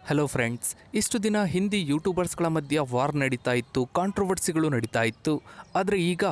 Hello friends, ಇಷ್ಟು ದಿನ ಹಿಂದಿ ಯೂಟ್ಯೂಬರ್ಸ್ಗಳ ಮಧ್ಯೆ ವಾರ್ ನಡೀತಾ ಇತ್ತು, ಕಾಂಟ್ರವರ್ಸಿಗಳು ನಡೀತಾ ಇತ್ತು. ಆದರೆ ಈಗ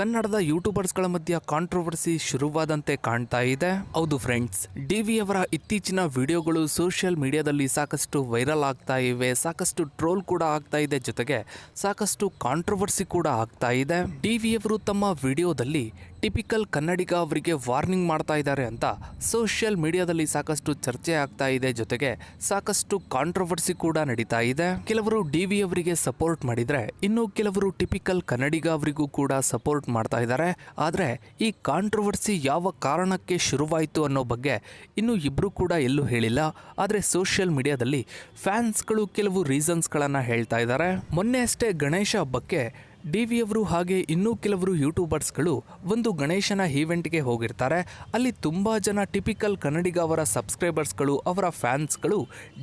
ಕನ್ನಡದ ಯೂಟ್ಯೂಬರ್ಸ್ಗಳ ಮಧ್ಯೆ ಕಾಂಟ್ರವರ್ಸಿ ಶುರುವಾದಂತೆ ಕಾಣ್ತಾ ಇದೆ. ಹೌದು ಫ್ರೆಂಡ್ಸ್, ಡಿ.ವಿ ಅವರ ಇತ್ತೀಚಿನ ವಿಡಿಯೋಗಳು ಸೋಷಿಯಲ್ ಮೀಡಿಯಾದಲ್ಲಿ ಸಾಕಷ್ಟು ವೈರಲ್ ಆಗ್ತಾ ಇವೆ, ಸಾಕಷ್ಟು ಟ್ರೋಲ್ ಕೂಡ ಆಗ್ತಾ ಇದೆ, ಜೊತೆಗೆ ಸಾಕಷ್ಟು ಕಾಂಟ್ರವರ್ಸಿ ಕೂಡ ಆಗ್ತಾ ಇದೆ. ಡಿ.ವಿ ಅವರು ತಮ್ಮ ವಿಡಿಯೋದಲ್ಲಿ ಟಿಪಿಕಲ್ ಕನ್ನಡಿಗ ಅವರಿಗೆ ವಾರ್ನಿಂಗ್ ಮಾಡ್ತಾ ಇದ್ದಾರೆ ಅಂತ ಸೋಷಿಯಲ್ ಮೀಡಿಯಾದಲ್ಲಿ ಸಾಕಷ್ಟು ಚರ್ಚೆ ಆಗ್ತಾ ಇದೆ, ಜೊತೆಗೆ ಸಾಕಷ್ಟು ಕಾಂಟ್ರವರ್ಸಿ ಕೂಡ ನಡೀತಾ ಇದೆ. ಕೆಲವರು ಡಿ.ವಿ ಅವರಿಗೆ ಸಪೋರ್ಟ್ ಮಾಡಿದ್ರೆ, ಇನ್ನು ಕೆಲವರು ಟಿಪಿಕಲ್ ಕನ್ನಡಿಗ ಅವರಿಗೂ ಕೂಡ ಸಪೋರ್ಟ್ ಮಾಡ್ತಾ ಇದ್ದಾರೆ. ಆದರೆ ಈ ಕಾಂಟ್ರವರ್ಸಿ ಯಾವ ಕಾರಣಕ್ಕೆ ಶುರುವಾಯಿತು ಅನ್ನೋ ಬಗ್ಗೆ ಇನ್ನು ಇಬ್ರು ಕೂಡ ಎಲ್ಲೂ ಹೇಳಿಲ್ಲ. ಆದರೆ ಸೋಷಿಯಲ್ ಮೀಡಿಯಾದಲ್ಲಿ ಫ್ಯಾನ್ಸ್ಗಳು ಕೆಲವು ರೀಸನ್ಸ್ಗಳನ್ನು ಹೇಳ್ತಾ ಇದ್ದಾರೆ. ಮೊನ್ನೆ ಅಷ್ಟೇ ಗಣೇಶ ಹಬ್ಬಕ್ಕೆ ಡಿ.ವಿ ಅವರು ಹಾಗೆ ಇನ್ನೂ ಕೆಲವರು ಯೂಟ್ಯೂಬರ್ಸ್ಗಳು ಒಂದು ಗಣೇಶನ ಈವೆಂಟ್ಗೆ ಹೋಗಿರ್ತಾರೆ. ಅಲ್ಲಿ ತುಂಬ ಜನ ಟಿಪಿಕಲ್ ಕನ್ನಡಿಗ ಅವರ ಸಬ್ಸ್ಕ್ರೈಬರ್ಸ್ಗಳು, ಅವರ ಫ್ಯಾನ್ಸ್ಗಳು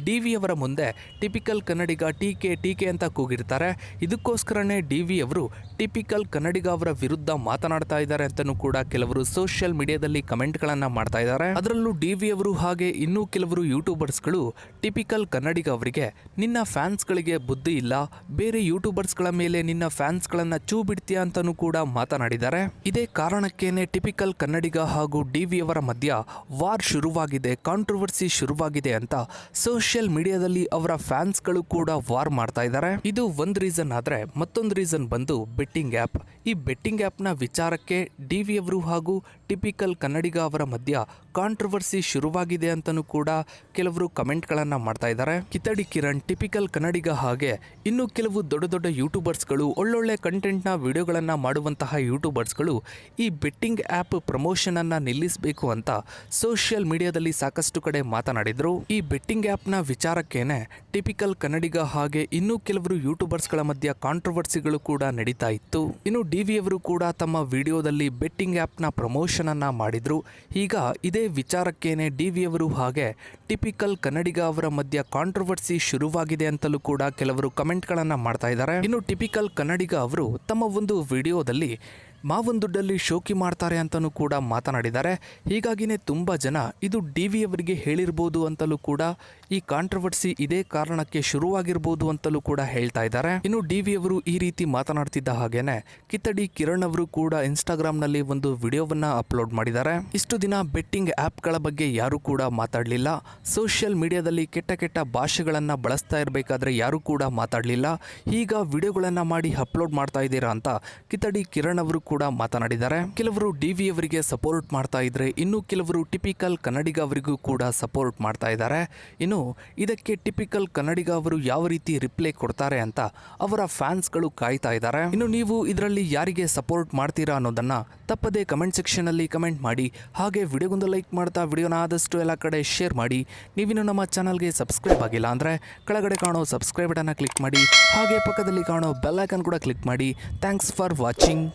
ಡಿ.ವಿ ಅವರ ಮುಂದೆ ಟಿಪಿಕಲ್ ಕನ್ನಡಿಗ ಟೀಕೆ ಅಂತ ಕೂಗಿರ್ತಾರೆ. ಇದಕ್ಕೋಸ್ಕರನೇ ಡಿ.ವಿ ಅವರು ಟಿಪಿಕಲ್ ಕನ್ನಡಿಗ ಅವರ ವಿರುದ್ಧ ಮಾತನಾಡ್ತಾ ಇದ್ದಾರೆ ಅಂತಲೂ ಕೂಡ ಕೆಲವರು ಸೋಷಿಯಲ್ ಮೀಡಿಯಾದಲ್ಲಿ ಕಮೆಂಟ್ಗಳನ್ನು ಮಾಡ್ತಾ ಇದ್ದಾರೆ. ಅದರಲ್ಲೂ ಡಿ.ವಿ ಅವರು ಹಾಗೆ ಇನ್ನೂ ಕೆಲವರು ಯೂಟ್ಯೂಬರ್ಸ್ಗಳು ಟಿಪಿಕಲ್ ಕನ್ನಡಿಗ ಅವರಿಗೆ, ನಿನ್ನ ಫ್ಯಾನ್ಸ್ಗಳಿಗೆ ಬುದ್ಧಿ ಇಲ್ಲ, ಬೇರೆ ಯೂಟ್ಯೂಬರ್ಸ್ಗಳ ಮೇಲೆ ನಿನ್ನ ಫ್ಯಾನ್ಸ್ ಚೂ ಬಿಡ್ತೀಯ ಅಂತಾನೂ ಕೂಡ ಮಾತನಾಡಿದ್ದಾರೆ. ಇದೇ ಕಾರಣಕ್ಕೇನೆ ಟಿಪಿಕಲ್ ಕನ್ನಡಿಗ ಹಾಗೂ ಡಿ.ವಿ ಅವರ ಮಧ್ಯ ವಾರ್ ಶುರುವಾಗಿದೆ, ಕಾಂಟ್ರವರ್ಸಿ ಶುರುವಾಗಿದೆ ಅಂತ ಸೋಷಿಯಲ್ ಮೀಡಿಯಾದಲ್ಲಿ ಅವರ ಫ್ಯಾನ್ಸ್ಗಳು ಕೂಡ ವಾರ್ ಮಾಡ್ತಾ ಇದ್ದಾರೆ. ಇದು ಒಂದು ರೀಸನ್. ಆದ್ರೆ ಮತ್ತೊಂದು ರೀಸನ್ ಬಂದು ಬೆಟ್ಟಿಂಗ್ ಆ್ಯಪ್. ಈ ಬೆಟ್ಟಿಂಗ್ ಆ್ಯಪ್ನ ವಿಚಾರಕ್ಕೆ ಡಿ.ವಿ ಅವರು ಹಾಗೂ ಟಿಪಿಕಲ್ ಕನ್ನಡಿಗ ಅವರ ಮಧ್ಯ ಕಾಂಟ್ರವರ್ಸಿ ಶುರುವಾಗಿದೆ ಅಂತಲೂ ಕೂಡ ಕೆಲವರು ಕಮೆಂಟ್ಗಳನ್ನು ಮಾಡ್ತಾ ಇದ್ದಾರೆ. ಕಿತ್ತಡಿ ಕಿರಣ್, ಟಿಪಿಕಲ್ ಕನ್ನಡಿಗ ಹಾಗೆ ಇನ್ನು ಕೆಲವು ದೊಡ್ಡ ದೊಡ್ಡ ಯೂಟ್ಯೂಬರ್ಸ್ಗಳು, ಒಳ್ಳೊಳ್ಳೆ ಕಂಟೆಂಟ್ನ ವಿಡಿಯೋಗಳನ್ನು ಮಾಡುವಂತಹ ಯೂಟ್ಯೂಬರ್ಸ್ಗಳು ಈ ಬೆಟ್ಟಿಂಗ್ ಆ್ಯಪ್ ಪ್ರಮೋಷನನ್ನು ನಿಲ್ಲಿಸಬೇಕು ಅಂತ ಸೋಷಿಯಲ್ ಮೀಡಿಯಾದಲ್ಲಿ ಸಾಕಷ್ಟು ಕಡೆ ಮಾತನಾಡಿದರು. ಈ ಬೆಟ್ಟಿಂಗ್ ಆ್ಯಪ್ನ ವಿಚಾರಕ್ಕೇನೆ ಟಿಪಿಕಲ್ ಕನ್ನಡಿಗ ಹಾಗೆ ಇನ್ನೂ ಕೆಲವರು ಯೂಟ್ಯೂಬರ್ಸ್ಗಳ ಮಧ್ಯ ಕಾಂಟ್ರವರ್ಸಿಗಳು ಕೂಡ ನಡೀತಾ ಇತ್ತು. ಇನ್ನು ಡಿ.ವಿ ಅವರು ಕೂಡ ತಮ್ಮ ವಿಡಿಯೋದಲ್ಲಿ ಬೆಟ್ಟಿಂಗ್ ಆ್ಯಪ್ನ ಪ್ರಮೋಷನನ್ನು ಮಾಡಿದರು. ಈಗ ಇದೇ ವಿಚಾರಕ್ಕೇನೆ ಡಿ.ವಿ ಅವರು ಹಾಗೆ ಟಿಪಿಕಲ್ ಕನ್ನಡಿಗ ಅವರ ಮಧ್ಯ ಕಾಂಟ್ರವರ್ಸಿ ಶುರುವಾಗಿದೆ ಅಂತಲೂ ಕೂಡ ಕೆಲವರು ಕಮೆಂಟ್ಗಳನ್ನು ಮಾಡ್ತಾ ಇದ್ದಾರೆ. ಇನ್ನು ಟಿಪಿಕಲ್ ಕನ್ನಡಿಗ ಅವರು ತಮ್ಮ ಒಂದು ವಿಡಿಯೋದಲ್ಲಿ ಮಾವನ್ ದುಡ್ಡಲ್ಲಿ ಶೋಕಿ ಮಾಡ್ತಾರೆ ಅಂತಲೂ ಕೂಡ ಮಾತನಾಡಿದ್ದಾರೆ. ಹೀಗಾಗಿನೇ ತುಂಬ ಜನ ಇದು ಡಿ.ವಿ ಅವರಿಗೆ ಹೇಳಿರ್ಬೋದು ಅಂತಲೂ ಕೂಡ, ಈ ಕಾಂಟ್ರವರ್ಸಿ ಇದೇ ಕಾರಣಕ್ಕೆ ಶುರುವಾಗಿರ್ಬೋದು ಅಂತಲೂ ಕೂಡ ಹೇಳ್ತಾ ಇದ್ದಾರೆ. ಇನ್ನು ಡಿ.ವಿ ಅವರು ಈ ರೀತಿ ಮಾತನಾಡ್ತಿದ್ದ ಹಾಗೇನೆ ಕಿತ್ತಡಿ ಕಿರಣ್ ಅವರು ಕೂಡ ಇನ್ಸ್ಟಾಗ್ರಾಮ್ನಲ್ಲಿ ಒಂದು ವಿಡಿಯೋವನ್ನ ಅಪ್ಲೋಡ್ ಮಾಡಿದ್ದಾರೆ. ಇಷ್ಟು ದಿನ ಬೆಟ್ಟಿಂಗ್ ಆ್ಯಪ್ಗಳ ಬಗ್ಗೆ ಯಾರು ಕೂಡ ಮಾತಾಡಲಿಲ್ಲ. ಸೋಷಿಯಲ್ ಮೀಡಿಯಾದಲ್ಲಿ ಕೆಟ್ಟ ಕೆಟ್ಟ ಭಾಷೆಗಳನ್ನು ಬಳಸ್ತಾ ಇರಬೇಕಾದ್ರೆ ಯಾರು ಕೂಡ ಮಾತಾಡಲಿಲ್ಲ. ಈಗ ವಿಡಿಯೋಗಳನ್ನು ಮಾಡಿ ಅಪ್ಲೋಡ್ ಮಾಡ್ತಾ ಇದ್ದೀರಾ ಅಂತ ಕಿತ್ತಡಿ ಕಿರಣ್ ಅವರು ಕೂಡ ಮಾತನಾಡಿದ್ದಾರೆ. ಕೆಲವರು ಡಿ.ವಿ ಅವರಿಗೆ ಸಪೋರ್ಟ್ ಮಾಡ್ತಾ ಇದ್ರೆ, ಇನ್ನು ಕೆಲವರು ಟಿಪಿಕಲ್ ಕನ್ನಡಿಗ ಅವರಿಗೂ ಕೂಡ ಸಪೋರ್ಟ್ ಮಾಡ್ತಾ ಇದ್ದಾರೆ. ಇನ್ನು ಇದಕ್ಕೆ ಟಿಪಿಕಲ್ ಕನ್ನಡಿಗ ಅವರು ಯಾವ ರೀತಿ ರಿಪ್ಲೈ ಕೊಡ್ತಾರೆ ಅಂತ ಅವರ ಫ್ಯಾನ್ಸ್ಗಳು ಕಾಯ್ತಾ ಇದ್ದಾರೆ. ಇನ್ನು ನೀವು ಇದರಲ್ಲಿ ಯಾರಿಗೆ ಸಪೋರ್ಟ್ ಮಾಡ್ತೀರಾ ಅನ್ನೋದನ್ನ ತಪ್ಪದೆ ಕಮೆಂಟ್ ಸೆಕ್ಷನ್ ಅಲ್ಲಿ ಕಮೆಂಟ್ ಮಾಡಿ. ಹಾಗೆ ವಿಡಿಯೋಗೊಂದು ಲೈಕ್ ಮಾಡ್ತಾ ವಿಡಿಯೋನ ಆದಷ್ಟು ಎಲ್ಲ ಕಡೆ ಶೇರ್ ಮಾಡಿ. ನೀವಿನ್ನು ನಮ್ಮ ಚಾನಲ್ಗೆ ಸಬ್ಸ್ಕ್ರೈಬ್ ಆಗಿಲ್ಲ ಅಂದ್ರೆ ಕೆಳಗಡೆ ಕಾಣೋ ಸಬ್ಸ್ಕ್ರೈಬ್ ಬಟನ್ನ ಕ್ಲಿಕ್ ಮಾಡಿ. ಹಾಗೆ ಪಕ್ಕದಲ್ಲಿ ಕಾಣೋ ಬೆಲ್ ಐಕಾನ್ ಕೂಡ ಕ್ಲಿಕ್ ಮಾಡಿ. Thanks for watching.